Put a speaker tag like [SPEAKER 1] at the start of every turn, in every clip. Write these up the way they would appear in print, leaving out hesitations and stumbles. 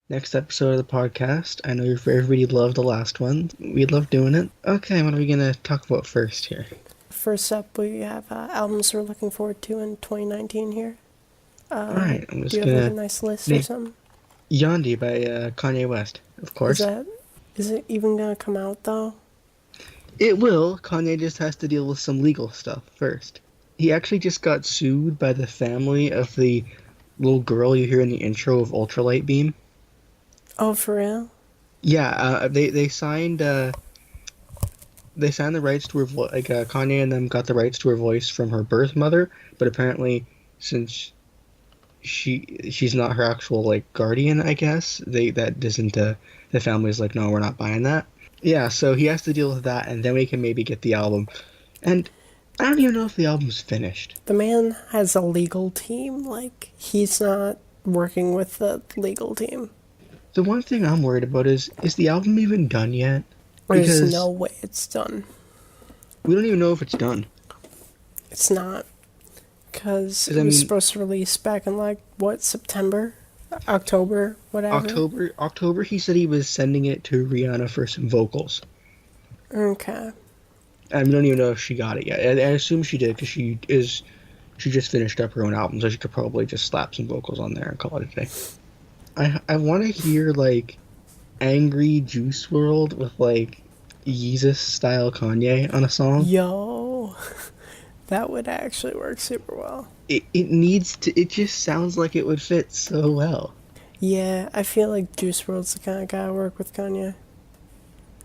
[SPEAKER 1] Next episode of the podcast. I know everybody loved the last one. We love doing it. Okay, what are we gonna talk about first here?
[SPEAKER 2] First up, we have albums we're looking forward to in 2019 here.
[SPEAKER 1] All right, I'm
[SPEAKER 2] Do
[SPEAKER 1] just
[SPEAKER 2] you have like a
[SPEAKER 1] gonna
[SPEAKER 2] nice list or
[SPEAKER 1] name
[SPEAKER 2] something?
[SPEAKER 1] Yandi by Kanye West, of
[SPEAKER 2] Is
[SPEAKER 1] course.
[SPEAKER 2] that is it even gonna come out though?
[SPEAKER 1] It will. Kanye just has to deal with some legal stuff first. He actually just got sued by the family of the little girl you hear in the intro of Ultralight Beam.
[SPEAKER 2] Oh, for real?
[SPEAKER 1] Yeah, they signed the rights to her Kanye and them got the rights to her voice from her birth mother, but apparently since she's not her actual like guardian, I guess they that isn't the family's like, no, we're not buying that. Yeah, so he has to deal with that, and then we can maybe get the album. And I don't even know if the album's finished.
[SPEAKER 2] The man has a legal team. Like he's not working with the legal team.
[SPEAKER 1] The one thing I'm worried about is the album even done yet?
[SPEAKER 2] There's no
[SPEAKER 1] Because
[SPEAKER 2] way it's done.
[SPEAKER 1] we don't even know if it's done.
[SPEAKER 2] It's not because
[SPEAKER 1] 'Cause,
[SPEAKER 2] it
[SPEAKER 1] I
[SPEAKER 2] was
[SPEAKER 1] mean,
[SPEAKER 2] supposed to release back in like what, September, October, whatever.
[SPEAKER 1] October, he said he was sending it to Rihanna for some vocals.
[SPEAKER 2] Okay.
[SPEAKER 1] And we don't even know if she got it yet. I assume she did because she just finished up her own album, so she could probably just slap some vocals on there and call it a day. I want to hear like angry Juice World with like Yeezus style Kanye on a song.
[SPEAKER 2] Yo, that would actually work super well.
[SPEAKER 1] It needs to. It just sounds like it would fit so well.
[SPEAKER 2] Yeah, I feel like Juice WRLD's the kind of guy to work with Kanye.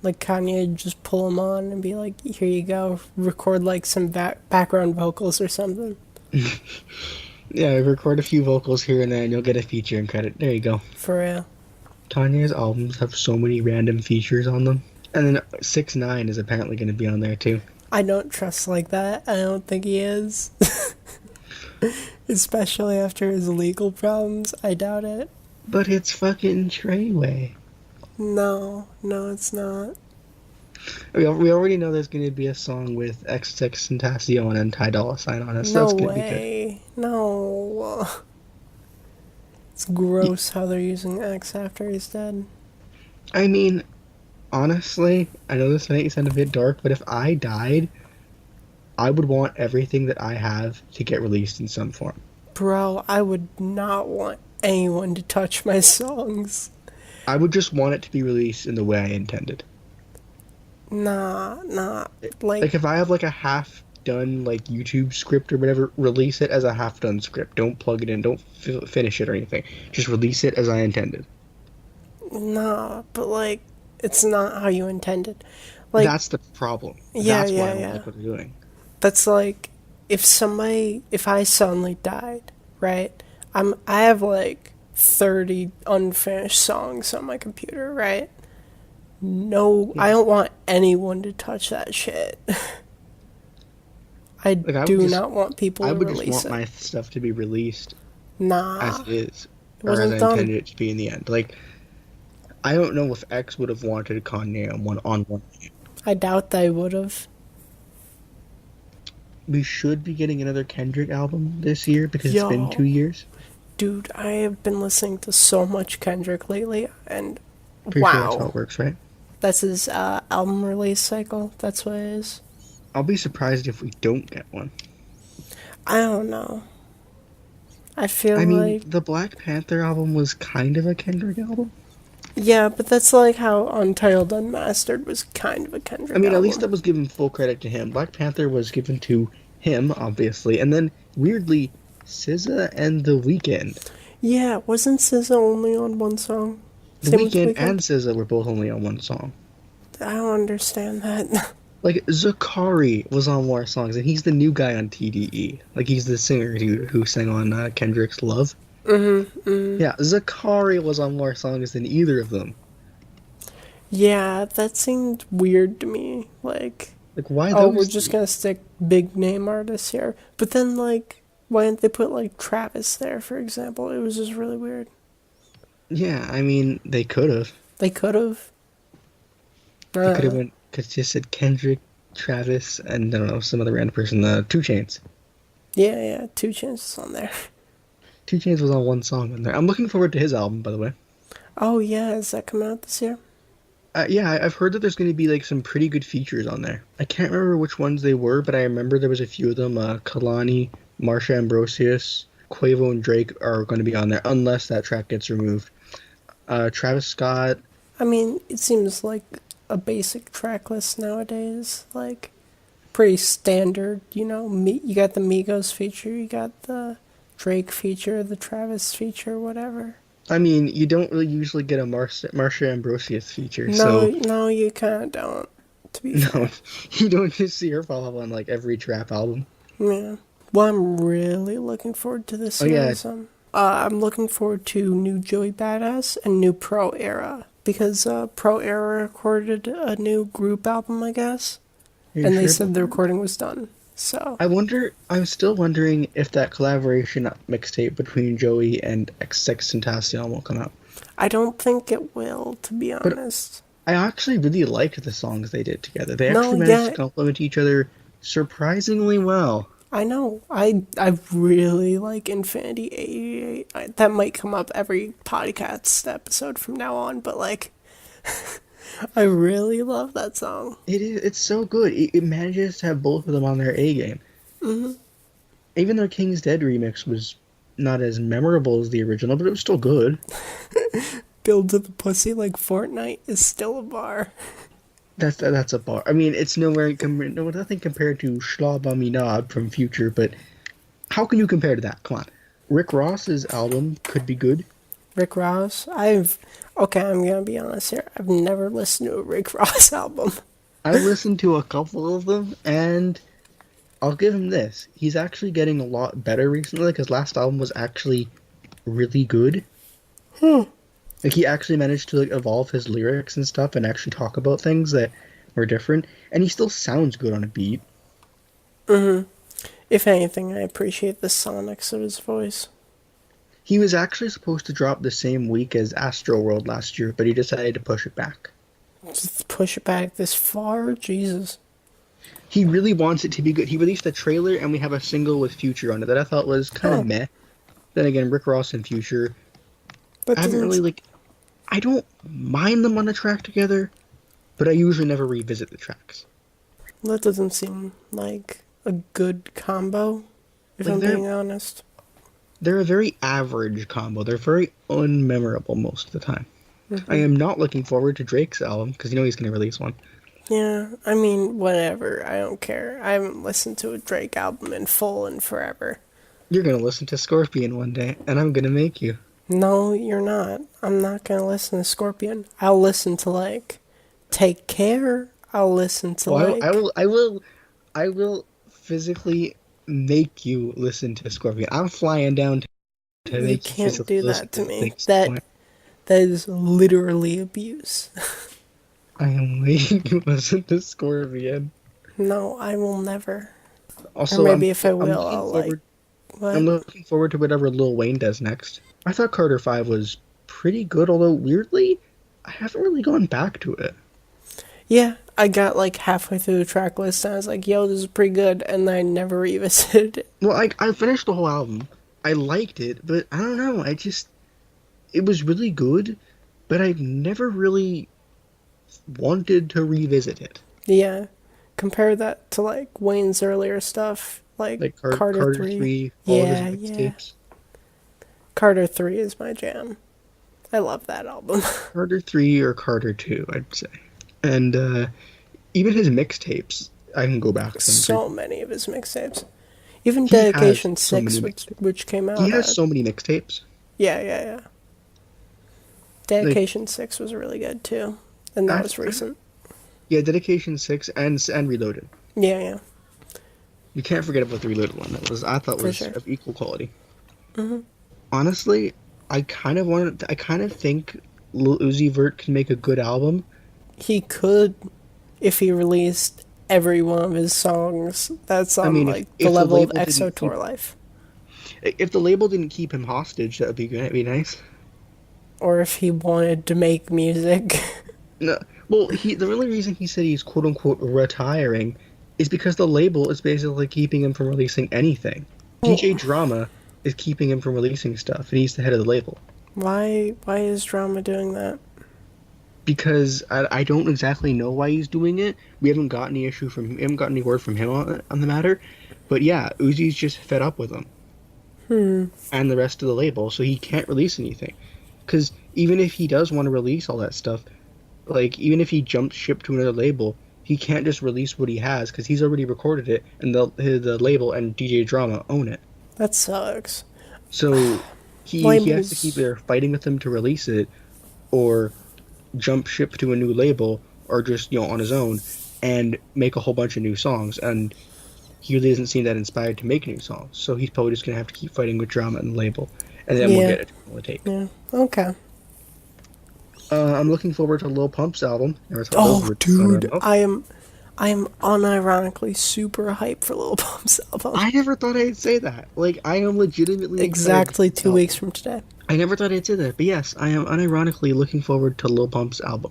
[SPEAKER 2] Like Kanye just pull him on and be like, "Here you go, record like some background vocals or something."
[SPEAKER 1] Yeah, record a few vocals here and there, and you'll get a feature and credit. There you go.
[SPEAKER 2] For real.
[SPEAKER 1] Kanye's albums have so many random features on them, and then 6ix9ine is apparently going to be on there too.
[SPEAKER 2] I don't trust like that. I don't think he is. Especially after his legal problems. I doubt it.
[SPEAKER 1] But it's fucking Treyway.
[SPEAKER 2] No, no, it's not.
[SPEAKER 1] We already know there's going to be a song with XXXTentacion and Ty Dolla Sign on it, so
[SPEAKER 2] No
[SPEAKER 1] that's going to be good.
[SPEAKER 2] way. No. It's gross how they're using X after he's dead.
[SPEAKER 1] I mean, honestly, I know this might sound a bit dark, but if I died, I would want everything that I have to get released in some form.
[SPEAKER 2] Bro, I would not want anyone to touch my songs.
[SPEAKER 1] I would just want it to be released in the way I intended.
[SPEAKER 2] Nah, nah.
[SPEAKER 1] Like
[SPEAKER 2] Like,
[SPEAKER 1] if I have like a half done like YouTube script or whatever, release it as a half done script. Don't plug it in. Don't finish it or anything. Just release it as I intended.
[SPEAKER 2] nah, but like, it's not how you intended. Like,
[SPEAKER 1] That's the problem.
[SPEAKER 2] yeah,
[SPEAKER 1] That's why
[SPEAKER 2] yeah,
[SPEAKER 1] I don't
[SPEAKER 2] yeah.
[SPEAKER 1] like what they're doing.
[SPEAKER 2] That's like, if I suddenly died, right? I have like 30 unfinished songs on my computer, right? No, I
[SPEAKER 1] Yeah.
[SPEAKER 2] don't want anyone to touch that shit. I
[SPEAKER 1] Like
[SPEAKER 2] do not want people
[SPEAKER 1] I
[SPEAKER 2] to
[SPEAKER 1] would just
[SPEAKER 2] release
[SPEAKER 1] want
[SPEAKER 2] it.
[SPEAKER 1] my stuff to be released as
[SPEAKER 2] Nah,
[SPEAKER 1] it is,
[SPEAKER 2] it
[SPEAKER 1] or as I
[SPEAKER 2] wasn't done.
[SPEAKER 1] intended it to be in the end. Like I don't know if X would have wanted Kanye on one.
[SPEAKER 2] I doubt they would have.
[SPEAKER 1] We should be getting another Kendrick album this year because it's been
[SPEAKER 2] Yo,
[SPEAKER 1] 2 years.
[SPEAKER 2] dude, I have been listening to so much Kendrick lately, and
[SPEAKER 1] Pretty sure that's how
[SPEAKER 2] wow.
[SPEAKER 1] it works, right?
[SPEAKER 2] That's his album release cycle. That's what it is.
[SPEAKER 1] I'll be surprised if we don't get one.
[SPEAKER 2] I don't know. I feel
[SPEAKER 1] I mean,
[SPEAKER 2] like,
[SPEAKER 1] the Black Panther album was kind of a Kendrick album.
[SPEAKER 2] yeah, but that's like how Untitled Unmastered was kind of a
[SPEAKER 1] I
[SPEAKER 2] Kendrick
[SPEAKER 1] mean, at least
[SPEAKER 2] album.
[SPEAKER 1] that was given full credit to him. Black Panther was given to him, obviously, and then weirdly, SZA and The Weeknd.
[SPEAKER 2] Yeah, wasn't SZA only on one song?
[SPEAKER 1] The
[SPEAKER 2] Same with
[SPEAKER 1] Weeknd
[SPEAKER 2] Weekend?
[SPEAKER 1] and SZA were both only on one song.
[SPEAKER 2] I don't understand that.
[SPEAKER 1] Like Zakari was on more songs, and he's the new guy on TDE. Like he's the singer who sang on Kendrick's "Love." Yeah, Zakari was on more songs than either of them.
[SPEAKER 2] Yeah, that seemed weird to me. Like,
[SPEAKER 1] Like why
[SPEAKER 2] oh, we're
[SPEAKER 1] those
[SPEAKER 2] just
[SPEAKER 1] three?
[SPEAKER 2] gonna stick big name artists here. But then, like, why didn't they put, like, Travis there, for example? It was just really weird.
[SPEAKER 1] Yeah, I mean they could have.
[SPEAKER 2] They could have.
[SPEAKER 1] They could have
[SPEAKER 2] Uh,
[SPEAKER 1] went could just said Kendrick, Travis, and I don't know some other random person. 2 Chainz.
[SPEAKER 2] yeah, yeah, two chances on there.
[SPEAKER 1] 2 Chainz was on one song on there. I'm looking forward to his album, by the way.
[SPEAKER 2] Oh yeah, is that coming out this year?
[SPEAKER 1] Yeah, I've heard that there's going to be like some pretty good features on there. I can't remember which ones they were, but I remember there was a few of them. Kalani, Marsha Ambrosius, Quavo, and Drake are going to be on there unless that track gets removed. Travis Scott.
[SPEAKER 2] I mean, it seems like a basic track list nowadays. Like, pretty standard, you know. You got the Migos feature, you got the Drake feature, the Travis feature, whatever.
[SPEAKER 1] I mean, you don't really usually get a Marsha Ambrosius feature,
[SPEAKER 2] No,
[SPEAKER 1] so
[SPEAKER 2] no, you kind of don't. To be
[SPEAKER 1] no,
[SPEAKER 2] fair,
[SPEAKER 1] you don't just see her pop up on like every trap album.
[SPEAKER 2] yeah. What I'm really looking forward to this
[SPEAKER 1] Oh
[SPEAKER 2] year
[SPEAKER 1] yeah,
[SPEAKER 2] is I'm looking forward to new Joey Badass and new Pro Era because Pro Era recorded a new group album, I guess,
[SPEAKER 1] are you
[SPEAKER 2] and they
[SPEAKER 1] sure
[SPEAKER 2] said
[SPEAKER 1] about
[SPEAKER 2] the
[SPEAKER 1] that?
[SPEAKER 2] recording was done. So
[SPEAKER 1] I'm still wondering if that collaboration mixtape between Joey and XXXTentacion will come out.
[SPEAKER 2] I don't think it will, to be
[SPEAKER 1] But
[SPEAKER 2] honest.
[SPEAKER 1] I actually really liked the songs they did together. They
[SPEAKER 2] No,
[SPEAKER 1] actually managed to
[SPEAKER 2] yeah,
[SPEAKER 1] complement each other surprisingly well.
[SPEAKER 2] I know. I really like Infinity 88. That might come up every podcast episode from now on, but like I really love that song.
[SPEAKER 1] It's so good. It manages to have both of them on their A game. Even though King's Dead remix was not as memorable as the original, but it was still good.
[SPEAKER 2] Build to the pussy like Fortnite is still a bar.
[SPEAKER 1] That's a bar. I mean, it's nothing compared to Schlaba Me Knob from Future, but how can you compare to that? Come on. Rick Ross's album could be good.
[SPEAKER 2] Rick Ross. Okay, I'm gonna be honest here. I've never listened to a Rick Ross album.
[SPEAKER 1] I've listened to a couple of them, and I'll give him this. He's actually getting a lot better recently. Like his last album was actually really good. Like he actually managed to like evolve his lyrics and stuff, and actually talk about things that were different. And he still sounds good on a beat.
[SPEAKER 2] If anything, I appreciate the sonics of his voice.
[SPEAKER 1] He was actually supposed to drop the same week as Astroworld last year, but he decided to push it back.
[SPEAKER 2] Just push it back this far, Jesus.
[SPEAKER 1] He really wants it to be good. He released a trailer, and we have a single with Future on it that I thought was kind of
[SPEAKER 2] Oh,
[SPEAKER 1] meh. Then again, Rick Ross and Future,
[SPEAKER 2] that
[SPEAKER 1] I haven't
[SPEAKER 2] doesn't.
[SPEAKER 1] really like. I don't mind them on a track together, but I usually never revisit the tracks.
[SPEAKER 2] That doesn't seem like a good combo. If
[SPEAKER 1] Like
[SPEAKER 2] I'm being honest.
[SPEAKER 1] they're a very average combo. They're very unmemorable most of the time. I am not looking forward to Drake's album because you know he's going to release one.
[SPEAKER 2] Yeah, I mean, whatever. I don't care. I haven't listened to a Drake album in full in forever.
[SPEAKER 1] You're going to listen to Scorpion one day, and I'm going to make you.
[SPEAKER 2] No, you're not. I'm not gonna listen to Scorpion. I'll listen to like Take Care. I'll listen to
[SPEAKER 1] Well,
[SPEAKER 2] like
[SPEAKER 1] I will physically make you listen to Scorpion. I'm flying down to
[SPEAKER 2] you
[SPEAKER 1] make you
[SPEAKER 2] can't
[SPEAKER 1] physically
[SPEAKER 2] do
[SPEAKER 1] listen
[SPEAKER 2] that
[SPEAKER 1] to
[SPEAKER 2] to
[SPEAKER 1] the
[SPEAKER 2] me.
[SPEAKER 1] things.
[SPEAKER 2] That is literally abuse.
[SPEAKER 1] I am making you listen to Scorpion.
[SPEAKER 2] No, I will never. Or
[SPEAKER 1] Also,
[SPEAKER 2] maybe if I
[SPEAKER 1] I'm
[SPEAKER 2] will,
[SPEAKER 1] looking
[SPEAKER 2] I'll like
[SPEAKER 1] forward. I'm
[SPEAKER 2] what?
[SPEAKER 1] looking forward to whatever Lil Wayne does next. I thought Carter 5 was pretty good, although weirdly, I haven't really gone back to it.
[SPEAKER 2] Yeah, I got like halfway through the track list and I was like, yo, this is pretty good, and then I never revisited it.
[SPEAKER 1] Well, I finished the whole album. I liked it, but I don't know. It was really good, but I never really wanted to revisit it.
[SPEAKER 2] Yeah. Compare that to like Wayne's earlier stuff, like
[SPEAKER 1] Like
[SPEAKER 2] Carter
[SPEAKER 1] Carter
[SPEAKER 2] 3.
[SPEAKER 1] 3, all of his
[SPEAKER 2] Yeah, yeah.
[SPEAKER 1] mixtapes.
[SPEAKER 2] Carter 3 is my jam. I love that album.
[SPEAKER 1] Carter 3 or Carter 2, I'd say. And even his mixtapes, I can go back to them
[SPEAKER 2] So
[SPEAKER 1] too.
[SPEAKER 2] many of his mixtapes. Even
[SPEAKER 1] He has
[SPEAKER 2] Dedication
[SPEAKER 1] so
[SPEAKER 2] 6,
[SPEAKER 1] many
[SPEAKER 2] which came out.
[SPEAKER 1] He has so many mixtapes.
[SPEAKER 2] Yeah, yeah, yeah.
[SPEAKER 1] Like,
[SPEAKER 2] Dedication 6 was really good too. And that was recent.
[SPEAKER 1] yeah, Dedication 6 and Reloaded.
[SPEAKER 2] Yeah, yeah.
[SPEAKER 1] You can't forget about the Reloaded one. I thought
[SPEAKER 2] For
[SPEAKER 1] was
[SPEAKER 2] sure.
[SPEAKER 1] of equal quality. Honestly, I kind of think Lil Uzi Vert can make a good album.
[SPEAKER 2] He could, if he released every one of his songs that's
[SPEAKER 1] I
[SPEAKER 2] on
[SPEAKER 1] mean,
[SPEAKER 2] like
[SPEAKER 1] if
[SPEAKER 2] the
[SPEAKER 1] the
[SPEAKER 2] level of
[SPEAKER 1] label didn't
[SPEAKER 2] EXO
[SPEAKER 1] keep
[SPEAKER 2] Tour Life.
[SPEAKER 1] if the label didn't keep him hostage, that would be good. That'd be nice.
[SPEAKER 2] Or if he wanted to make music.
[SPEAKER 1] No, well, the only reason he said he's quote unquote retiring is because the label is basically keeping him from releasing anything. DJ Drama is keeping him from releasing stuff, and he's the head of the label.
[SPEAKER 2] Why is Drama doing that?
[SPEAKER 1] Because I don't exactly know why he's doing it. We haven't got any issue from we haven't got any word from him on the matter. But yeah, Uzi's just fed up with him and the rest of the label, so he can't release anything. Because even if he does want to release all that stuff, like even if he jumps ship to another label, he can't just release what he has because he's already recorded it, and the label and DJ Drama own it.
[SPEAKER 2] That sucks.
[SPEAKER 1] So he has to keep
[SPEAKER 2] Labels.
[SPEAKER 1] either fighting with them to release it, or jump ship to a new label, or just on his own and make a whole bunch of new songs. And he really doesn't seem that inspired to make new songs, so he's probably just gonna have to keep fighting with Drama and the label, and then we'll
[SPEAKER 2] Yeah.
[SPEAKER 1] get it on the tape.
[SPEAKER 2] Yeah. Okay.
[SPEAKER 1] I'm looking forward to Lil Pump's album. Never thought those
[SPEAKER 2] Oh,
[SPEAKER 1] words would come out of
[SPEAKER 2] dude,
[SPEAKER 1] my mouth.
[SPEAKER 2] I am unironically super hyped for Lil Pump's album.
[SPEAKER 1] I never thought I'd say that. Like, I am legitimately excited for
[SPEAKER 2] Exactly
[SPEAKER 1] this
[SPEAKER 2] 2 weeks
[SPEAKER 1] album.
[SPEAKER 2] from today.
[SPEAKER 1] I never thought I'd say that, but yes, I am unironically looking forward to Lil Pump's album.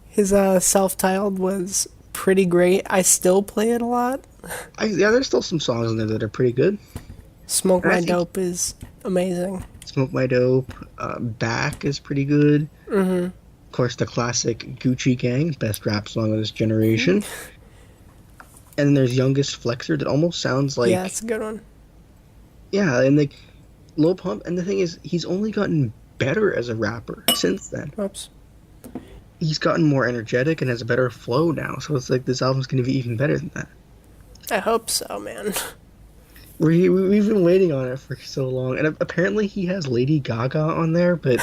[SPEAKER 2] His self-titled was pretty great. I still play it a lot.
[SPEAKER 1] Yeah, there's still some songs in there that are pretty good.
[SPEAKER 2] Smoke
[SPEAKER 1] And I
[SPEAKER 2] My
[SPEAKER 1] think
[SPEAKER 2] Dope is amazing.
[SPEAKER 1] Smoke My Dope, Back is pretty good. Of course, the classic Gucci Gang, best rap song of this generation. And then there's Youngest Flexer that almost sounds
[SPEAKER 2] Yeah,
[SPEAKER 1] like,
[SPEAKER 2] it's a good one.
[SPEAKER 1] yeah, and like Lil Pump. And the thing is, he's only gotten better as a rapper since then.
[SPEAKER 2] Oops.
[SPEAKER 1] He's gotten more energetic and has a better flow now. So it's like this album's going to be even better than that.
[SPEAKER 2] I hope so, man.
[SPEAKER 1] We've been waiting on it for so long, and apparently he has Lady Gaga on there, but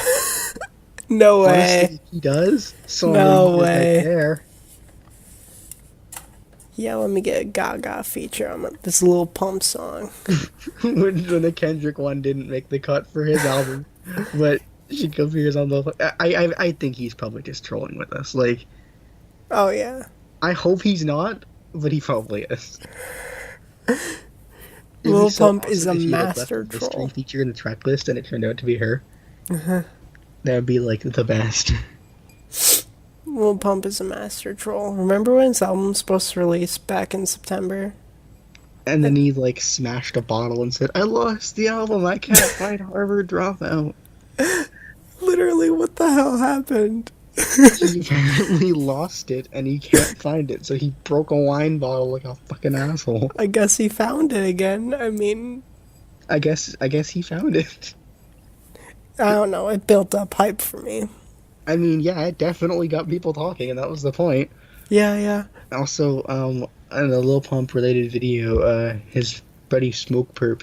[SPEAKER 2] No way.
[SPEAKER 1] honestly, he does. So
[SPEAKER 2] No
[SPEAKER 1] he's right
[SPEAKER 2] way.
[SPEAKER 1] there.
[SPEAKER 2] Yeah, let me get a Gaga feature on this Lil Pump song.
[SPEAKER 1] when the Kendrick one didn't make the cut for his album, but she appears on the. I think he's probably just trolling with us. Like,
[SPEAKER 2] Oh, yeah.
[SPEAKER 1] I hope he's not, but he probably is. It'd be
[SPEAKER 2] Lil
[SPEAKER 1] so
[SPEAKER 2] Pump is a
[SPEAKER 1] awesome if he left
[SPEAKER 2] master
[SPEAKER 1] a mystery
[SPEAKER 2] troll.
[SPEAKER 1] feature in the track list and it turned out to be her. That would be like the best.
[SPEAKER 2] Lil Pump is a master troll. Remember when his album was supposed to release back in September?
[SPEAKER 1] And then he like smashed a bottle and said, "I lost the album. I can't find Harvard Dropout."
[SPEAKER 2] Literally, what the hell happened?
[SPEAKER 1] He apparently lost it and he can't find it, so he broke a wine bottle like a fucking asshole.
[SPEAKER 2] I guess he found it again. I mean,
[SPEAKER 1] I guess he found it.
[SPEAKER 2] I don't know. It built up hype for me.
[SPEAKER 1] I mean, yeah, it definitely got people talking, and that was the point.
[SPEAKER 2] Yeah, yeah.
[SPEAKER 1] Also, in a Lil Pump related video, his buddy Smoke Perp,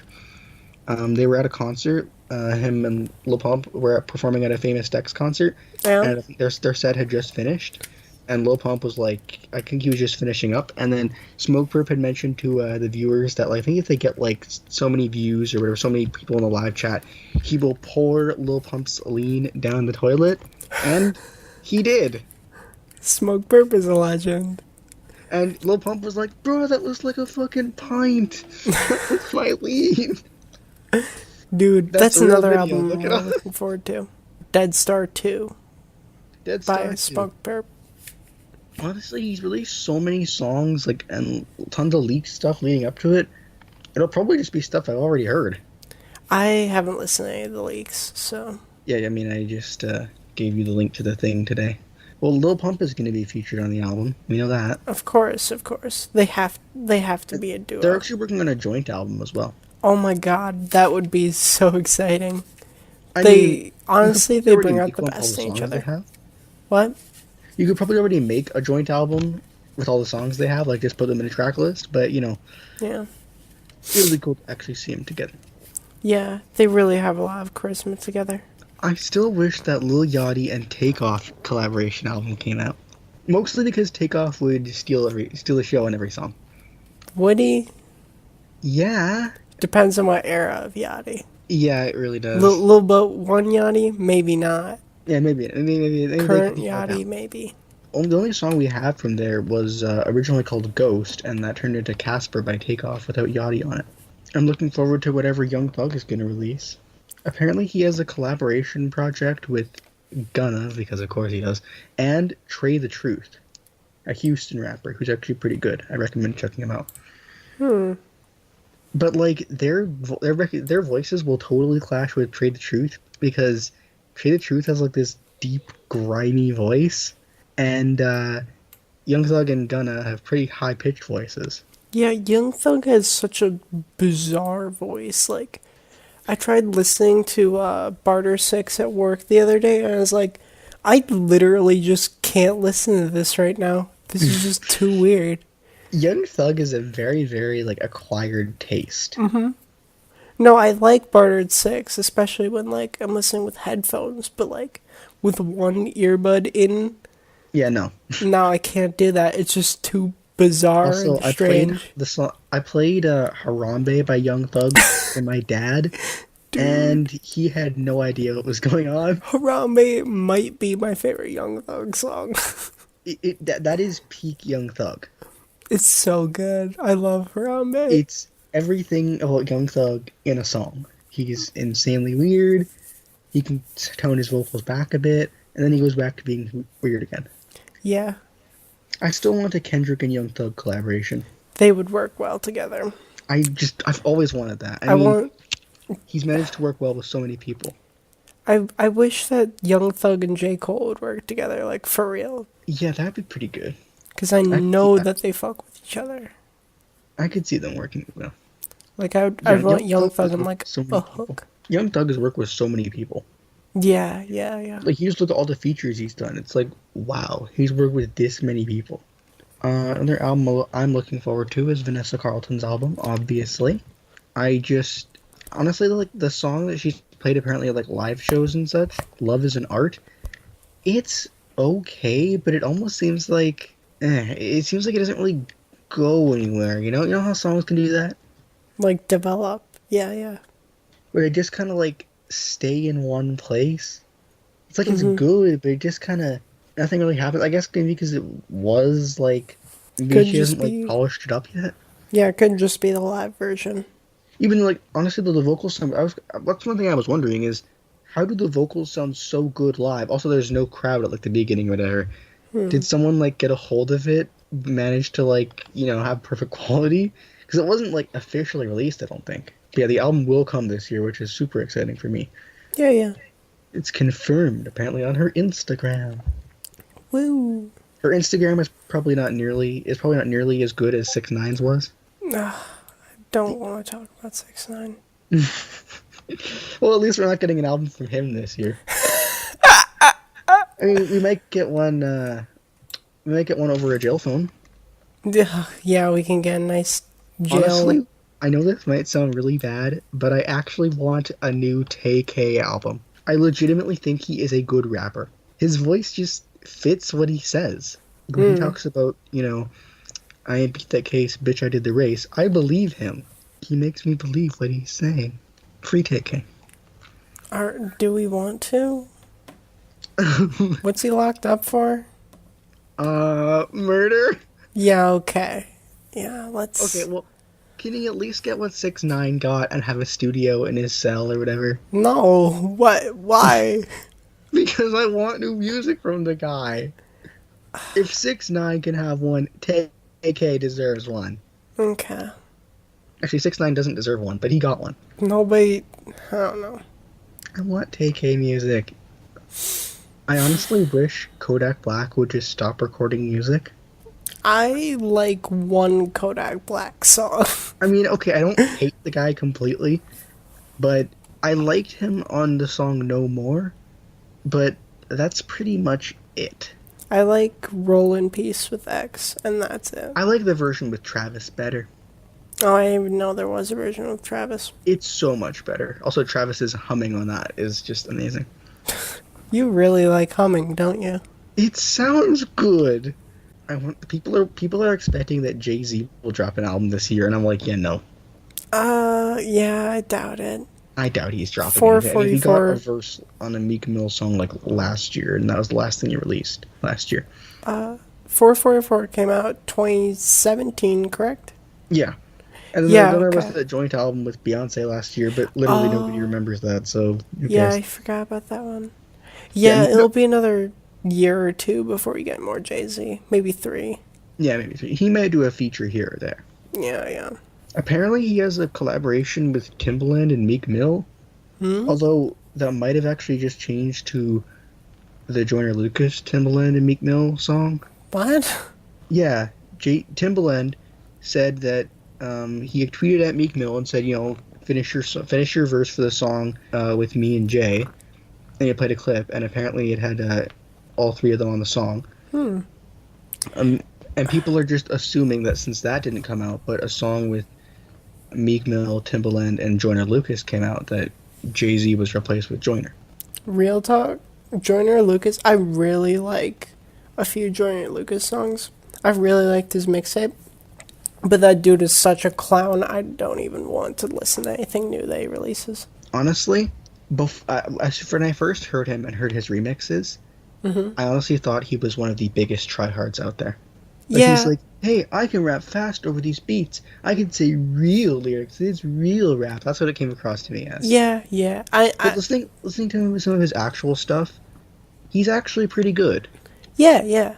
[SPEAKER 1] they were at a concert. Him and Lil Pump were performing at a Famous Dex concert,
[SPEAKER 2] Yeah.
[SPEAKER 1] and I think their set had just finished. And Lil Pump was like, I think he was just finishing up. And then Smoke Perp had mentioned to the viewers that, like, I think if they get like so many views or whatever, so many people in the live chat, he will pour Lil Pump's lean down the toilet. And he did.
[SPEAKER 2] Smoke Burp is a legend.
[SPEAKER 1] And Lil Pump was like, bro, that was like a fucking pint. That was my lean.
[SPEAKER 2] Dude,
[SPEAKER 1] That's
[SPEAKER 2] that's
[SPEAKER 1] a real
[SPEAKER 2] another
[SPEAKER 1] video.
[SPEAKER 2] album
[SPEAKER 1] Look it
[SPEAKER 2] I'm
[SPEAKER 1] up.
[SPEAKER 2] looking forward to. Dead Star 2
[SPEAKER 1] Dead
[SPEAKER 2] by
[SPEAKER 1] Star 2.
[SPEAKER 2] Smoke Burp.
[SPEAKER 1] Honestly, he's released so many songs, like, and tons of leaked stuff leading up to it. It'll probably just be stuff I've already heard.
[SPEAKER 2] I haven't listened to any of the leaks, so.
[SPEAKER 1] Yeah, I mean, I just gave you the link to the thing today. Well, Lil Pump is going to be featured on the album. We know that.
[SPEAKER 2] Of course, of course. They have to be a duo.
[SPEAKER 1] They're actually working on a joint album as well.
[SPEAKER 2] Oh my god, that would be so exciting.
[SPEAKER 1] I mean,
[SPEAKER 2] Honestly,
[SPEAKER 1] you could
[SPEAKER 2] they
[SPEAKER 1] already
[SPEAKER 2] bring out
[SPEAKER 1] make
[SPEAKER 2] the
[SPEAKER 1] one with all
[SPEAKER 2] best in each
[SPEAKER 1] songs they
[SPEAKER 2] other.
[SPEAKER 1] have.
[SPEAKER 2] What?
[SPEAKER 1] You could probably already make a joint album with all the songs they have, like just put them in a track list. But
[SPEAKER 2] Yeah.
[SPEAKER 1] it's really cool to actually see them together.
[SPEAKER 2] Yeah, they really have a lot of charisma together.
[SPEAKER 1] I still wish that Lil Yachty and Takeoff collaboration album came out. Mostly because Takeoff would steal the show on every song.
[SPEAKER 2] Woody
[SPEAKER 1] Yeah.
[SPEAKER 2] depends on what era of Yachty.
[SPEAKER 1] Yeah, it really does.
[SPEAKER 2] Lil Boat 1 Yachty, maybe not.
[SPEAKER 1] Yeah, maybe they
[SPEAKER 2] Current
[SPEAKER 1] could try it
[SPEAKER 2] Yachty,
[SPEAKER 1] out.
[SPEAKER 2] maybe.
[SPEAKER 1] The only song we had from there was originally called Ghost, and that turned into Casper by Takeoff without Yachty on it. I'm looking forward to whatever Young Thug is going to release. Apparently he has a collaboration project with Gunna, because of course he does, and Trey the Truth, a Houston rapper who's actually pretty good. I recommend checking him out. But like their voices will totally clash with Trade the Truth because Trade the Truth has like this deep, grimy voice, and Young Thug and Gunna have pretty high pitched voices.
[SPEAKER 2] Yeah, Young Thug has such a bizarre voice. Like, I tried listening to Barter 6 at work the other day, and I was like, I literally just can't listen to this right now. This is just too weird.
[SPEAKER 1] Young Thug is a very, very like acquired taste.
[SPEAKER 2] No, I like Bartered 6, especially when, like, I'm listening with headphones, but, like, with one earbud in,
[SPEAKER 1] Yeah, no.
[SPEAKER 2] now I can't do that. It's just too bizarre
[SPEAKER 1] Also,
[SPEAKER 2] and strange.
[SPEAKER 1] I played Harambe by Young Thug for my dad,
[SPEAKER 2] Dude,
[SPEAKER 1] and he had no idea what was going on.
[SPEAKER 2] Harambe might be my favorite Young Thug song.
[SPEAKER 1] That is peak Young Thug.
[SPEAKER 2] It's so good. I love Harambe.
[SPEAKER 1] It's everything about Young Thug in a song. He's insanely weird. He can tone his vocals back a bit, and then he goes back to being weird again.
[SPEAKER 2] Yeah,
[SPEAKER 1] I still want a Kendrick and Young Thug collaboration.
[SPEAKER 2] they would work well together.
[SPEAKER 1] I've always wanted that. I
[SPEAKER 2] I
[SPEAKER 1] mean,
[SPEAKER 2] want.
[SPEAKER 1] he's managed to work well with so many people.
[SPEAKER 2] I wish that Young Thug and J. Cole would work together, like, for real.
[SPEAKER 1] Yeah, that'd be pretty good.
[SPEAKER 2] Because I
[SPEAKER 1] I could see
[SPEAKER 2] know
[SPEAKER 1] that.
[SPEAKER 2] that they fuck with each other.
[SPEAKER 1] I could see them working well.
[SPEAKER 2] Like,
[SPEAKER 1] Yeah,
[SPEAKER 2] I'd want
[SPEAKER 1] Young
[SPEAKER 2] Young
[SPEAKER 1] Thug
[SPEAKER 2] Thug
[SPEAKER 1] has
[SPEAKER 2] and,
[SPEAKER 1] worked
[SPEAKER 2] like,
[SPEAKER 1] with so
[SPEAKER 2] a
[SPEAKER 1] many people.
[SPEAKER 2] hook.
[SPEAKER 1] Young Thug has worked with so many people.
[SPEAKER 2] Yeah, yeah, yeah.
[SPEAKER 1] Like you just look at all the features he's done. It's like, wow, he's worked with this many people. Another album I'm looking forward to is Vanessa Carlton's album, obviously. I just honestly like the song that she's played apparently at like live shows and such, Love is an Art. It's okay, but it almost seems like it seems like it doesn't really go anywhere, you know? You know how songs can do that?
[SPEAKER 2] Like, develop. Yeah, yeah.
[SPEAKER 1] Where they just kind of like stay in one place. It's like it's
[SPEAKER 2] Mm-hmm.
[SPEAKER 1] good, but it just kind of nothing really happens. I guess maybe because it was like maybe
[SPEAKER 2] Could
[SPEAKER 1] she
[SPEAKER 2] just
[SPEAKER 1] hasn't like
[SPEAKER 2] be.
[SPEAKER 1] polished it up yet.
[SPEAKER 2] Yeah, it could just be the live version.
[SPEAKER 1] Even like honestly, though the vocals sound. That's one thing I was wondering is how do the vocals sound so good live? Also, there's no crowd at like the beginning or whatever. Did someone like get a hold of it, manage to like have perfect quality? Because it wasn't like officially released, I don't think. But yeah, the album will come this year, which is super exciting for me.
[SPEAKER 2] Yeah, yeah.
[SPEAKER 1] It's confirmed apparently on her Instagram.
[SPEAKER 2] Woo.
[SPEAKER 1] Her Instagram is probably not nearly as good as 6ix9ine was.
[SPEAKER 2] Don't want to talk about 6ix9ine.
[SPEAKER 1] Well, at least we're not getting an album from him this year. I mean, we might get one. We might get one over a jail phone.
[SPEAKER 2] Yeah, we can get a nice jail.
[SPEAKER 1] Honestly, I know this might sound really bad, but I actually want a new Tay-K album. I legitimately think he is a good rapper. His voice just fits what he says. When he talks about, I beat that case, bitch, I did the race. I believe him. He makes me believe what he's saying. Free Tay-K.
[SPEAKER 2] Do we want to? What's he locked up for?
[SPEAKER 1] Murder?
[SPEAKER 2] Yeah, okay. Yeah,
[SPEAKER 1] Okay,
[SPEAKER 2] let's.
[SPEAKER 1] well, can he at least get what 6ix9ine got and have a studio in his cell or whatever?
[SPEAKER 2] No, what? Why?
[SPEAKER 1] Because I want new music from the guy. If 6ix9ine can have one, Tay-K deserves one.
[SPEAKER 2] Okay.
[SPEAKER 1] Actually, 6ix9ine doesn't deserve one, but he got one.
[SPEAKER 2] Nobody. I don't know.
[SPEAKER 1] I want Tay-K music. I honestly wish Kodak Black would just stop recording music.
[SPEAKER 2] I like one Kodak Black song.
[SPEAKER 1] I mean, okay, I don't hate the guy completely, but I liked him on the song No More, but that's pretty much it.
[SPEAKER 2] I like Roll in Peace with X, and that's it.
[SPEAKER 1] I like the version with Travis better.
[SPEAKER 2] Oh, I didn't even know there was a version of Travis.
[SPEAKER 1] It's so much better. Also, Travis's humming on that is just amazing.
[SPEAKER 2] You really like humming, don't you?
[SPEAKER 1] It sounds good. I want people are expecting that Jay-Z will drop an album this year, and I'm like, yeah, no.
[SPEAKER 2] Yeah, I doubt it.
[SPEAKER 1] I doubt he's dropping anything. I mean, he got a
[SPEAKER 2] 444.
[SPEAKER 1] verse on a Meek Mill song like last year, and that was the last thing he released last year.
[SPEAKER 2] 444 came out 2017, correct?
[SPEAKER 1] Yeah. And then,
[SPEAKER 2] Yeah,
[SPEAKER 1] then there was
[SPEAKER 2] okay.
[SPEAKER 1] the joint album with Beyonce last year, but literally nobody remembers that, so who
[SPEAKER 2] Yeah,
[SPEAKER 1] cares?
[SPEAKER 2] I forgot about that one.
[SPEAKER 1] Yeah,
[SPEAKER 2] Yeah,
[SPEAKER 1] no,
[SPEAKER 2] it'll be another year or two before we get more Jay-Z. Maybe 3.
[SPEAKER 1] yeah, maybe three. He may do a feature here or there.
[SPEAKER 2] Yeah, yeah.
[SPEAKER 1] Apparently, he has a collaboration with Timbaland and Meek Mill,
[SPEAKER 2] Hmm?
[SPEAKER 1] although that might have actually just changed to the Joyner Lucas Timbaland and Meek Mill song.
[SPEAKER 2] What?
[SPEAKER 1] Yeah, Timbaland said that he tweeted at Meek Mill and said, finish your verse for the song with me and Jay, and he played a clip, and apparently it had all three of them on the song.
[SPEAKER 2] Hmm.
[SPEAKER 1] Um, and people are just assuming that since that didn't come out, but a song with Meek Mill, Timbaland, and Joyner Lucas came out, that Jay Z was replaced with Joyner.
[SPEAKER 2] Real talk. Joyner Lucas. I really like a few Joyner Lucas songs. I really liked his mixtape. But that dude is such a clown, I don't even want to listen to anything new that he releases.
[SPEAKER 1] Honestly, when I first heard him and heard his remixes,
[SPEAKER 2] Hmm.
[SPEAKER 1] I honestly thought he was one of the biggest tryhards out there. Like he's
[SPEAKER 2] Yeah,
[SPEAKER 1] like, hey, I can rap fast over these beats. I can say real lyrics. It's real rap. That's what it came across to me as.
[SPEAKER 2] yeah, yeah. I,
[SPEAKER 1] But
[SPEAKER 2] I,
[SPEAKER 1] listening to some of his actual stuff, he's actually pretty good.
[SPEAKER 2] yeah, yeah.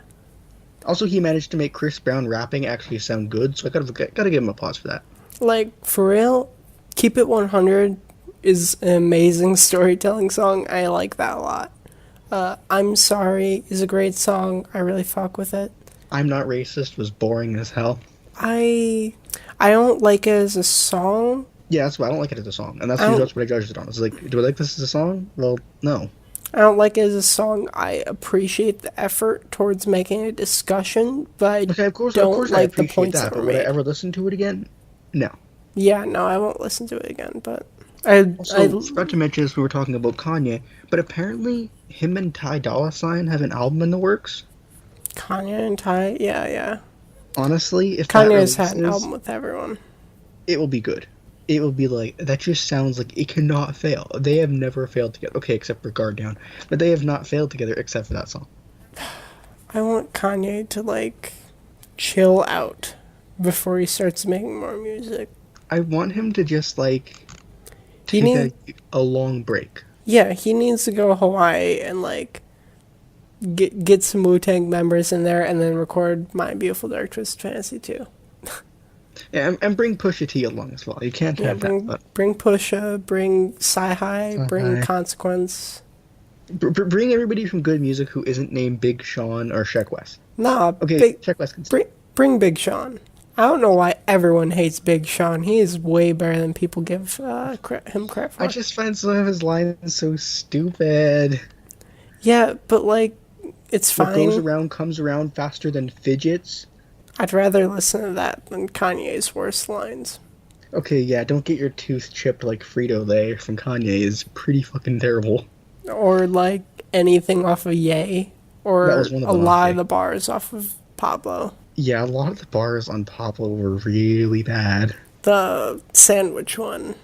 [SPEAKER 1] Also, he managed to make Chris Brown rapping actually sound good, so I gotta give him applause for that.
[SPEAKER 2] Like, for real, Keep It 100 is an amazing storytelling song. I like that a lot. I'm Sorry is a great song. I really fuck with it.
[SPEAKER 1] I'm Not Racist was boring as hell.
[SPEAKER 2] I I don't like it as a song.
[SPEAKER 1] Yeah, that's why I don't like it as a song, and
[SPEAKER 2] I
[SPEAKER 1] that's
[SPEAKER 2] don't
[SPEAKER 1] what I judged it on. It's like, do I like this as a song? Well, no.
[SPEAKER 2] I don't like it as a song. I appreciate the effort towards making a discussion, but I
[SPEAKER 1] Okay, of
[SPEAKER 2] don't
[SPEAKER 1] course, I
[SPEAKER 2] like the
[SPEAKER 1] appreciate
[SPEAKER 2] points
[SPEAKER 1] that,
[SPEAKER 2] that were
[SPEAKER 1] but would I
[SPEAKER 2] made.
[SPEAKER 1] ever listen to it again? No.
[SPEAKER 2] Yeah, no, I won't listen to it again. But I, I,
[SPEAKER 1] Also, forgot to mention this when we were talking about Kanye, but apparently him and Ty Dolla $ign have an album in the works.
[SPEAKER 2] Kanye and Ty, yeah, yeah.
[SPEAKER 1] Honestly, if that
[SPEAKER 2] Kanye's had an
[SPEAKER 1] releases,
[SPEAKER 2] album with everyone.
[SPEAKER 1] it will be good. It will be like that. Just sounds like it cannot fail. They have never failed together. Okay, except for Guard Down, but they have not failed together except for that song.
[SPEAKER 2] I want Kanye to like chill out before he starts making more music.
[SPEAKER 1] I want him to just like
[SPEAKER 2] He
[SPEAKER 1] take
[SPEAKER 2] need,
[SPEAKER 1] a long break.
[SPEAKER 2] yeah, he needs to go to Hawaii and like get some Wu Tang members in there and then record My Beautiful Dark Twisted Fantasy too.
[SPEAKER 1] Yeah, and bring Pusha T along as well. You can't
[SPEAKER 2] Yeah,
[SPEAKER 1] have that.
[SPEAKER 2] bring
[SPEAKER 1] But
[SPEAKER 2] bring Pusha, bring Sci-Hi, bring
[SPEAKER 1] uh,
[SPEAKER 2] Consequence.
[SPEAKER 1] bring everybody from Good Music who isn't named Big Sean or Sheck West.
[SPEAKER 2] Nah,
[SPEAKER 1] Okay,
[SPEAKER 2] big
[SPEAKER 1] Sheck West can stay.
[SPEAKER 2] bring Big Sean. I don't know why everyone hates Big Sean. He is way better than people give him credit
[SPEAKER 1] I
[SPEAKER 2] for.
[SPEAKER 1] just find some of his lines so stupid.
[SPEAKER 2] Yeah, but like, it's
[SPEAKER 1] What goes
[SPEAKER 2] fine.
[SPEAKER 1] around comes around faster than fidgets.
[SPEAKER 2] I'd rather listen to that than Kanye's worst lines.
[SPEAKER 1] Okay, yeah, don't get your tooth chipped like Frito-Lay from Kanye is pretty fucking terrible.
[SPEAKER 2] Or like anything off of Ye.
[SPEAKER 1] That
[SPEAKER 2] Or
[SPEAKER 1] was one of
[SPEAKER 2] a
[SPEAKER 1] them off
[SPEAKER 2] lot of
[SPEAKER 1] day.
[SPEAKER 2] the bars off of Pablo.
[SPEAKER 1] Yeah, a lot of the bars on Pablo were really bad.
[SPEAKER 2] The sandwich one,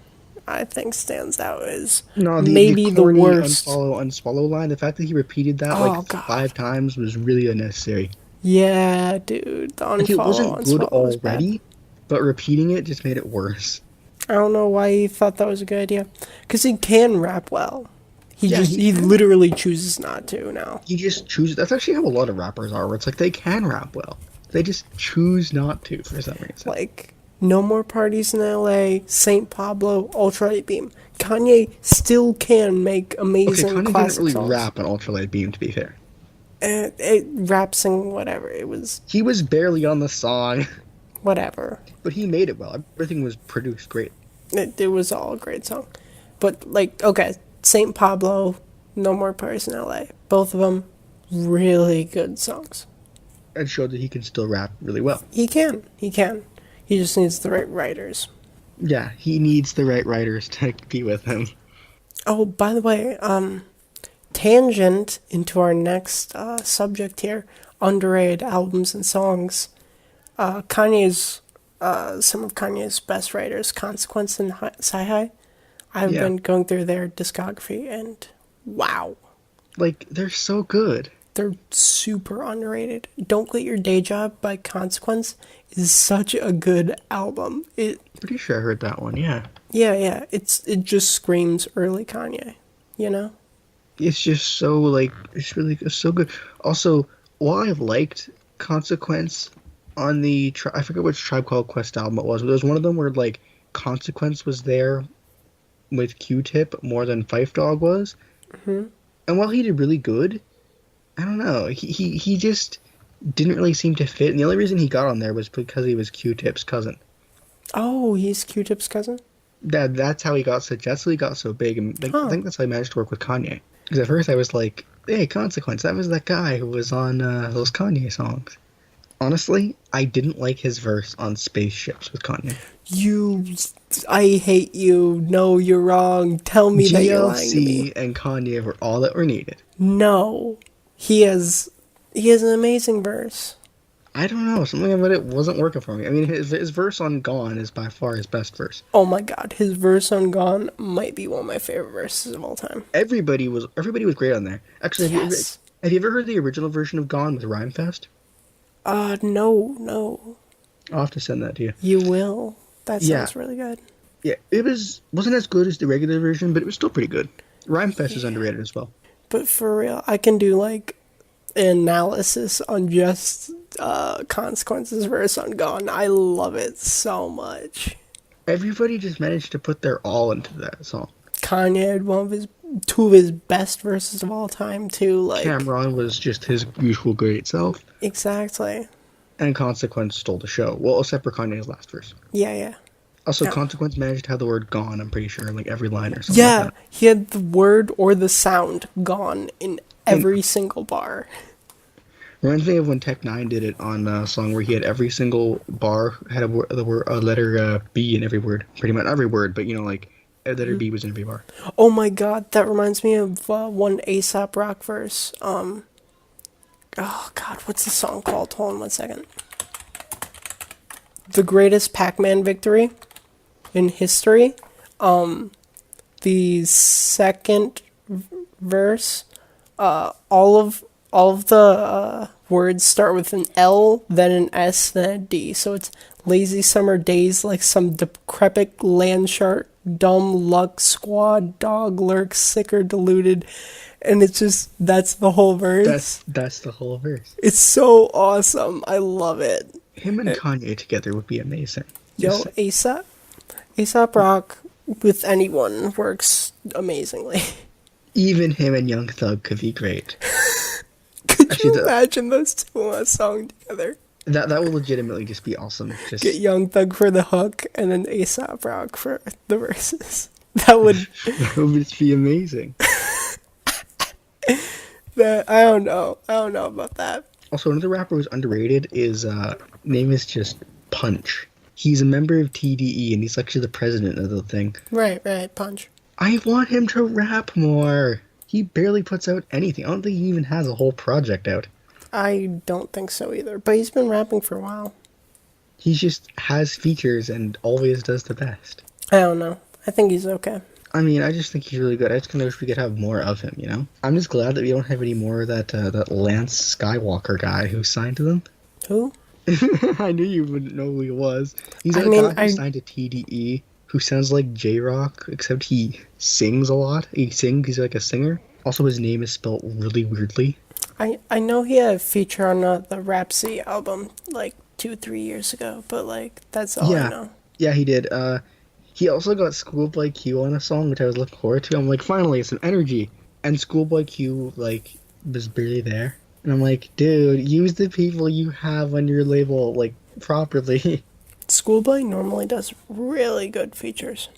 [SPEAKER 2] I think, stands out as
[SPEAKER 1] No, the
[SPEAKER 2] maybe the
[SPEAKER 1] corny
[SPEAKER 2] worst.
[SPEAKER 1] unfollow unsfollow line, the fact that he repeated that like
[SPEAKER 2] Oh, God.
[SPEAKER 1] 5 times was really unnecessary.
[SPEAKER 2] Yeah, dude. The
[SPEAKER 1] Like it
[SPEAKER 2] unfollow,
[SPEAKER 1] wasn't good
[SPEAKER 2] unsfollow was bad.
[SPEAKER 1] already, but repeating it just made it worse.
[SPEAKER 2] I don't know why he thought that was a good idea. Because he can rap well.
[SPEAKER 1] Yeah,
[SPEAKER 2] He literally chooses not to now.
[SPEAKER 1] he just chooses. That's actually how a lot of rappers are, where it's like they can rap well. They just choose not to for some reason.
[SPEAKER 2] Like, No More Parties in LA, St. Pablo, Ultralight Beam. Kanye still can make
[SPEAKER 1] Okay,
[SPEAKER 2] amazing
[SPEAKER 1] Kanye didn't
[SPEAKER 2] classic
[SPEAKER 1] really
[SPEAKER 2] songs.
[SPEAKER 1] rap on Ultralight Beam, to be fair.
[SPEAKER 2] Rap, sing, whatever. It was
[SPEAKER 1] He was barely on the song,
[SPEAKER 2] whatever.
[SPEAKER 1] but he made it well. Everything was produced great.
[SPEAKER 2] It was all a great song. But, like, okay, St. Pablo, No More Parties in LA. Both of them, really good songs.
[SPEAKER 1] And showed that he can still rap really well.
[SPEAKER 2] He can. He can. He just needs the right writers.
[SPEAKER 1] Yeah, he needs the right writers to be with him.
[SPEAKER 2] Oh, by the way, tangent into our next subject here, underrated albums and songs. Kanye's, some of Kanye's best writers, Consequence and Sci-Hi. I've
[SPEAKER 1] Yeah,
[SPEAKER 2] been going through their discography and wow,
[SPEAKER 1] like they're so good.
[SPEAKER 2] they're super underrated. Don't Quit Your Day Job by Consequence is such a good album.
[SPEAKER 1] Pretty sure I heard that one. Yeah,
[SPEAKER 2] Yeah, it just screams early Kanye, you know?
[SPEAKER 1] it's just so like it's so good. Also, while I've liked Consequence on the I forget which Tribe Called Quest album it was, but there was one of them where like Consequence was there with Q-Tip more than Phife Dawg was,
[SPEAKER 2] Hmm.
[SPEAKER 1] and while he did really good, I don't know, he just didn't really seem to fit, and the only reason he got on there was because he was Q-Tip's cousin.
[SPEAKER 2] Oh, he's Q-Tip's cousin?
[SPEAKER 1] That's how he got so that's how he got so big, and I
[SPEAKER 2] Huh.
[SPEAKER 1] think that's how he managed to work with Kanye. Because at first I was like, "Hey, Consequence, that was that guy who was on those Kanye songs." Honestly, I didn't like his verse on Spaceships with Kanye.
[SPEAKER 2] You. I hate you. No, you're wrong. Tell me that you're lying to me.
[SPEAKER 1] GLC and Kanye were all that were needed.
[SPEAKER 2] No. He has. He has an amazing verse.
[SPEAKER 1] I don't know, something about it wasn't working for me. I mean, his verse on Gone is by far his best verse.
[SPEAKER 2] Oh my god, his verse on Gone might be one of my favorite verses of all time.
[SPEAKER 1] Everybody was great on there. Actually,
[SPEAKER 2] Yes.
[SPEAKER 1] have you ever heard the original version of Gone with Rhymefest?
[SPEAKER 2] No, no.
[SPEAKER 1] I'll have to send that to you.
[SPEAKER 2] You will. That
[SPEAKER 1] Yeah,
[SPEAKER 2] sounds really good.
[SPEAKER 1] yeah, it wasn't as good as the regular version, but it was still pretty good. Rhymefest is
[SPEAKER 2] Yeah.
[SPEAKER 1] underrated as well.
[SPEAKER 2] But for real, I can do like analysis on just Consequences verse on Gone. I love it so much.
[SPEAKER 1] Everybody just managed to put their all into that song.
[SPEAKER 2] Kanye had one of his two of his best verses of all time too. Like
[SPEAKER 1] Cameron was just his usual great self,
[SPEAKER 2] exactly.
[SPEAKER 1] and Consequence stole the show. Well, except for Kanye's last verse.
[SPEAKER 2] Yeah, yeah.
[SPEAKER 1] Also,
[SPEAKER 2] Yeah.
[SPEAKER 1] Consequence managed to have the word "gone." I'm pretty sure, in like every line or something like
[SPEAKER 2] Yeah,
[SPEAKER 1] that.
[SPEAKER 2] he had the word or the sound gone in
[SPEAKER 1] And
[SPEAKER 2] every single bar.
[SPEAKER 1] reminds me of when Tech Nine did it on a song where he had every single bar had a letter B in every word. Pretty much every word, but like a letter B was in every bar.
[SPEAKER 2] Oh my god, that reminds me of one ASAP Rock verse. Oh god, what's the song called? Hold on one second. The greatest Pac-Man victory in history. The second verse. All of the words start with an L, then an S, then a D. So it's lazy summer days like some decrepit land shark, dumb luck squad, dog lurks, sick or deluded. And it's just, that's the whole verse.
[SPEAKER 1] That's the whole verse.
[SPEAKER 2] It's so awesome. I love it.
[SPEAKER 1] Him and Kanye together would be amazing.
[SPEAKER 2] Yo,
[SPEAKER 1] Just
[SPEAKER 2] ASAP Rock with anyone works amazingly.
[SPEAKER 1] even him and Young Thug could be great.
[SPEAKER 2] Could
[SPEAKER 1] Actually,
[SPEAKER 2] you imagine those two on a song together?
[SPEAKER 1] that will legitimately just be awesome.
[SPEAKER 2] Get
[SPEAKER 1] Just
[SPEAKER 2] Young Thug for the hook and then ASAP Rock for the verses. That would
[SPEAKER 1] that would just be amazing.
[SPEAKER 2] I don't know. I don't know about that.
[SPEAKER 1] Also, another rapper who's underrated is name is just Punch. He's a member of TDE and he's actually the president of the thing.
[SPEAKER 2] Right, right, Punch.
[SPEAKER 1] I want him to rap more. He barely puts out anything. I don't think he even has a whole project out.
[SPEAKER 2] I don't think so either. But he's been rapping for a while.
[SPEAKER 1] He just has features and always does the best.
[SPEAKER 2] I don't know. I think he's okay.
[SPEAKER 1] I mean, I just think he's really good. I just kind of wish we could have more of him. I'm just glad that we don't have any more of that Lance Skywalker guy who signed to them.
[SPEAKER 2] Who?
[SPEAKER 1] I knew you wouldn't know who he was. He's
[SPEAKER 2] I
[SPEAKER 1] a
[SPEAKER 2] mean,
[SPEAKER 1] guy who signed to TDE who sounds like J-Rock, except he sings a lot. He's like a singer. Also, his name is spelled really weirdly.
[SPEAKER 2] I know he had a feature on the Rhapsody album like 2-3 years ago, but like that's all I
[SPEAKER 1] Yeah,
[SPEAKER 2] know.
[SPEAKER 1] yeah, he did. He also got Schoolboy Q on a song, which I was looking forward to. I'm like, finally, some energy. And Schoolboy Q, like, was barely there. And I'm like, dude, use the people you have on your label, like, properly.
[SPEAKER 2] Schoolboy normally does really good features.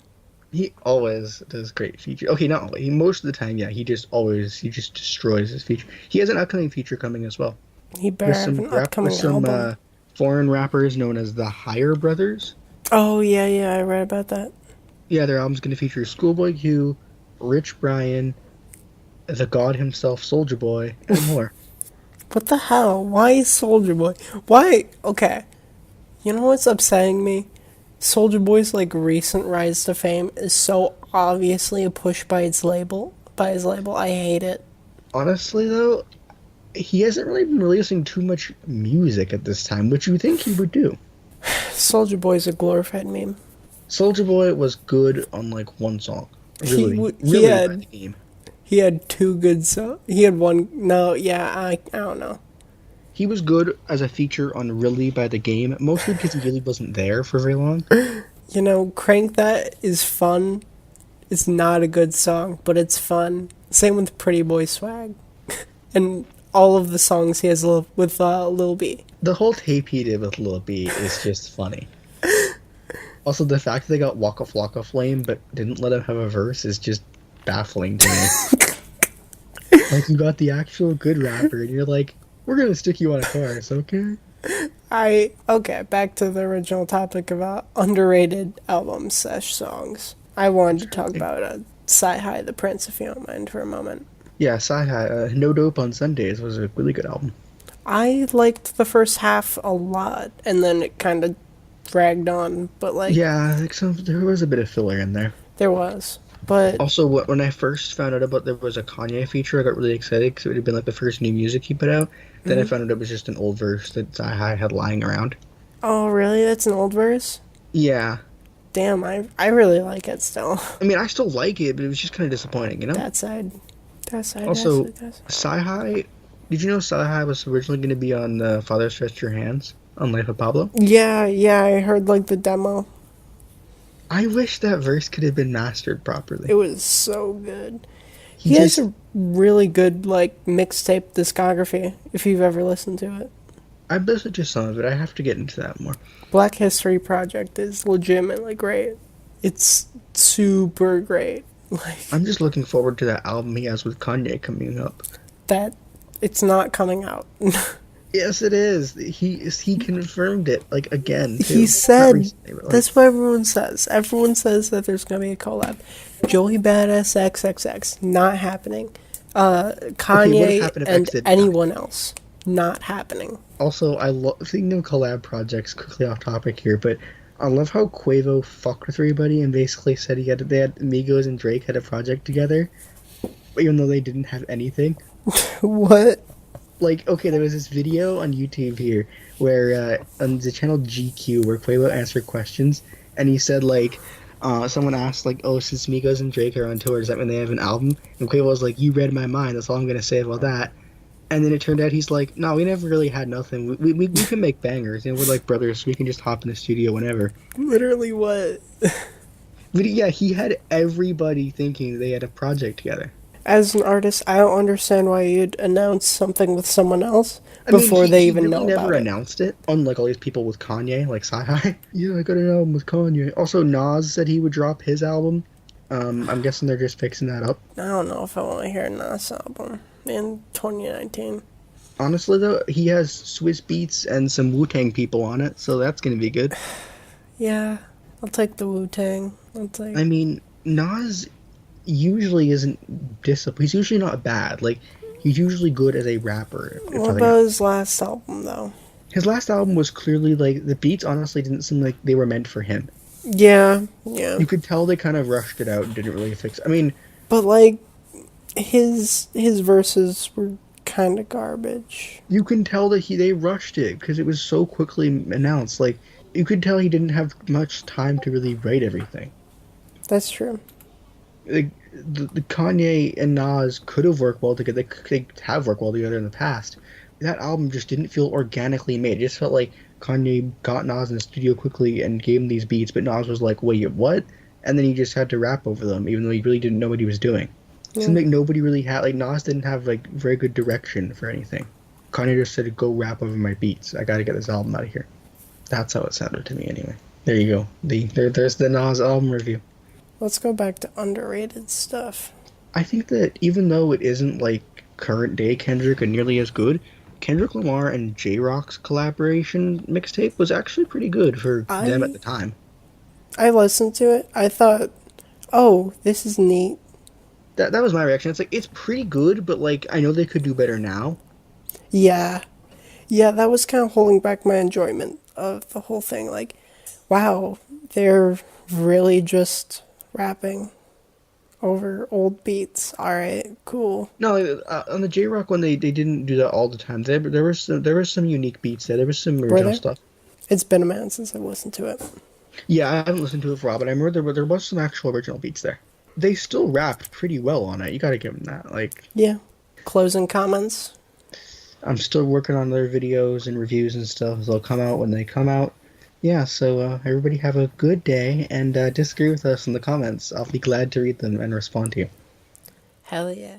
[SPEAKER 1] He always does great feature. Okay, not always. Most of the time, yeah, he just destroys his feature. He has an upcoming feature coming as well.
[SPEAKER 2] He better have an upcoming
[SPEAKER 1] With some
[SPEAKER 2] album.
[SPEAKER 1] foreign rappers known as the Higher Brothers.
[SPEAKER 2] Oh yeah, yeah, I read about that.
[SPEAKER 1] Yeah, their album's going to feature Schoolboy Q, Rich Brian, the God himself, Soldier Boy, and more.
[SPEAKER 2] What the hell? Why Soldier Boy? Why? Okay. You know what's upsetting me? Soldier Boy's like recent rise to fame is so obviously a push by its label. By his label, I hate it.
[SPEAKER 1] Honestly, though, he hasn't really been releasing too much music at this time, which you think he would do.
[SPEAKER 2] Soldier Boy's a glorified meme.
[SPEAKER 1] Soldier Boy was good on like one song. Really,
[SPEAKER 2] He
[SPEAKER 1] really by
[SPEAKER 2] had
[SPEAKER 1] the game.
[SPEAKER 2] he had two good songs. He had one. No, yeah, I don't know.
[SPEAKER 1] He was good as a feature on Really by the Game, mostly because he really wasn't there for very long.
[SPEAKER 2] You know, Crank That is fun. It's not a good song, but it's fun. Same with Pretty Boy Swag. And all of the songs he has with Lil B.
[SPEAKER 1] The whole tape he did with Lil B is just funny. Also, the fact that they got Waka Flocka Flame but didn't let him have a verse is just baffling to me. Like, you got the actual good rapper, and you're like, we're gonna stick you on a chorus, okay?
[SPEAKER 2] Okay, back to the original topic about underrated albums slash songs. I wanted to talk about Sci-Hi the Prince, if you don't mind, for a moment.
[SPEAKER 1] Yeah, Sci-Hi, No Dope on Sundays was a really good album.
[SPEAKER 2] I liked the first half a lot, and then it kind of dragged on, but like,
[SPEAKER 1] Yeah, like there was a bit of filler in there.
[SPEAKER 2] there was. But
[SPEAKER 1] Also, when I first found out about there was a Kanye feature, I got really excited because it had been like the first new music he put out. Then I found out it was just an old verse that Sci-Hi had lying around.
[SPEAKER 2] oh, really? That's an old verse?
[SPEAKER 1] Yeah.
[SPEAKER 2] Damn, I really like it still.
[SPEAKER 1] I mean, I still like it, but it was just kind of disappointing, you know?
[SPEAKER 2] That side. That side.
[SPEAKER 1] Also,
[SPEAKER 2] That side.
[SPEAKER 1] Sci-Hi, did you know Sci-Hi was originally going to be on Father Stretch Your Hands on Life of Pablo?
[SPEAKER 2] Yeah, I heard like the demo.
[SPEAKER 1] I wish that verse could have been mastered properly.
[SPEAKER 2] It was so good.
[SPEAKER 1] He
[SPEAKER 2] He has
[SPEAKER 1] just,
[SPEAKER 2] a really good like mixtape discography if you've ever listened to it.
[SPEAKER 1] I've listened to some of it. I have to get into that more.
[SPEAKER 2] Black History Project is legitimately great. It's super great. Like
[SPEAKER 1] I'm just looking forward to that album he has with Kanye coming up.
[SPEAKER 2] that it's not coming out.
[SPEAKER 1] Yes, it is. He confirmed it like again too.
[SPEAKER 2] He
[SPEAKER 1] Not
[SPEAKER 2] said
[SPEAKER 1] recently, but like,
[SPEAKER 2] that's what everyone says. Everyone says that there's gonna be a collab. Joey Badass XXX not happening.
[SPEAKER 1] okay, what would
[SPEAKER 2] Kanye
[SPEAKER 1] happen if
[SPEAKER 2] and
[SPEAKER 1] X did die?
[SPEAKER 2] anyone else not happening.
[SPEAKER 1] Also, I love thinking of collab projects. Quickly off topic here, but I love how Quavo fucked with everybody and basically said they had Migos and Drake had a project together, even though they didn't have anything.
[SPEAKER 2] What?
[SPEAKER 1] Like, okay, there was this video on YouTube here where on the channel GQ where Quavo answered questions, and he said like, someone asked like, "Oh, since Migos and Drake are on tour, does that mean they have an album?" And Quavo was like, "You read my mind. That's all I'm gonna say about that." And then it turned out he's like, "No, we never really had nothing. We can make bangers, and we're like brothers, so we can just hop in the studio whenever."
[SPEAKER 2] Literally what?
[SPEAKER 1] But yeah, he had everybody thinking they had a project together.
[SPEAKER 2] As an artist, I don't understand why you'd announce something with someone else
[SPEAKER 1] I mean,
[SPEAKER 2] before they
[SPEAKER 1] he
[SPEAKER 2] even
[SPEAKER 1] really
[SPEAKER 2] know
[SPEAKER 1] never
[SPEAKER 2] about it.
[SPEAKER 1] announced it, unlike all these people with Kanye, like Sci-Hi. Yeah, I got an album with Kanye. Also, Nas said he would drop his album. I'm guessing they're just fixing that up.
[SPEAKER 2] I don't know if I want to hear a Nas album in 2019.
[SPEAKER 1] Honestly, though, he has Swiss Beats and some Wu-Tang people on it, so that's gonna be good.
[SPEAKER 2] Yeah, I'll take the Wu-Tang. I'll take.
[SPEAKER 1] I mean, Nas usually isn't he's usually not bad. Like, he's usually good as a rapper. If
[SPEAKER 2] What
[SPEAKER 1] nothing
[SPEAKER 2] about
[SPEAKER 1] else.
[SPEAKER 2] his last album though?
[SPEAKER 1] His last album was clearly like the beats. Honestly, didn't seem like they were meant for him.
[SPEAKER 2] Yeah.
[SPEAKER 1] You could tell they kind of rushed it out and didn't really fix. I mean,
[SPEAKER 2] But like his verses were kind of garbage.
[SPEAKER 1] you can tell that they rushed it because it was so quickly announced. Like, you could tell he didn't have much time to really write everything.
[SPEAKER 2] That's true.
[SPEAKER 1] Like, the Kanye and Nas could have worked well together. They have worked well together in the past. That album just didn't feel organically made. It just felt like Kanye got Nas in the studio quickly and gave him these beats, but Nas was like, "Wait, what?" And then he just had to rap over them, even though he really didn't know what he was doing. It seemed like nobody really had, like, Nas didn't have like very good direction for anything. Kanye just said, "Go rap over my beats. I got to get this album out of here." That's how it sounded to me, anyway. There you go. There's the Nas album review.
[SPEAKER 2] Let's go back to underrated stuff.
[SPEAKER 1] I think that even though it isn't like current day Kendrick and nearly as good, Kendrick Lamar and J Rock's collaboration mixtape was actually pretty good for them at the time.
[SPEAKER 2] I listened to it. I thought, oh, this is neat.
[SPEAKER 1] That was my reaction. It's like, it's pretty good, but like, I know they could do better now.
[SPEAKER 2] Yeah. Yeah, that was kind of holding back my enjoyment of the whole thing. Like, wow, they're really just rapping over old beats. Alright, cool.
[SPEAKER 1] No, on the J Rock one, they didn't do that all the time. There was some unique beats there. There was some original
[SPEAKER 2] there?
[SPEAKER 1] stuff.
[SPEAKER 2] It's been a minute since I've listened to it.
[SPEAKER 1] Yeah, I haven't listened to it for a while, but I remember there was some actual original beats there. They still rapped pretty well on it. You gotta give them that. Like,
[SPEAKER 2] Yeah. Closing comments?
[SPEAKER 1] I'm still working on their videos and reviews and stuff. They'll come out when they come out. Yeah, so everybody have a good day and disagree with us in the comments. I'll be glad to read them and respond to you.
[SPEAKER 2] Hell yeah.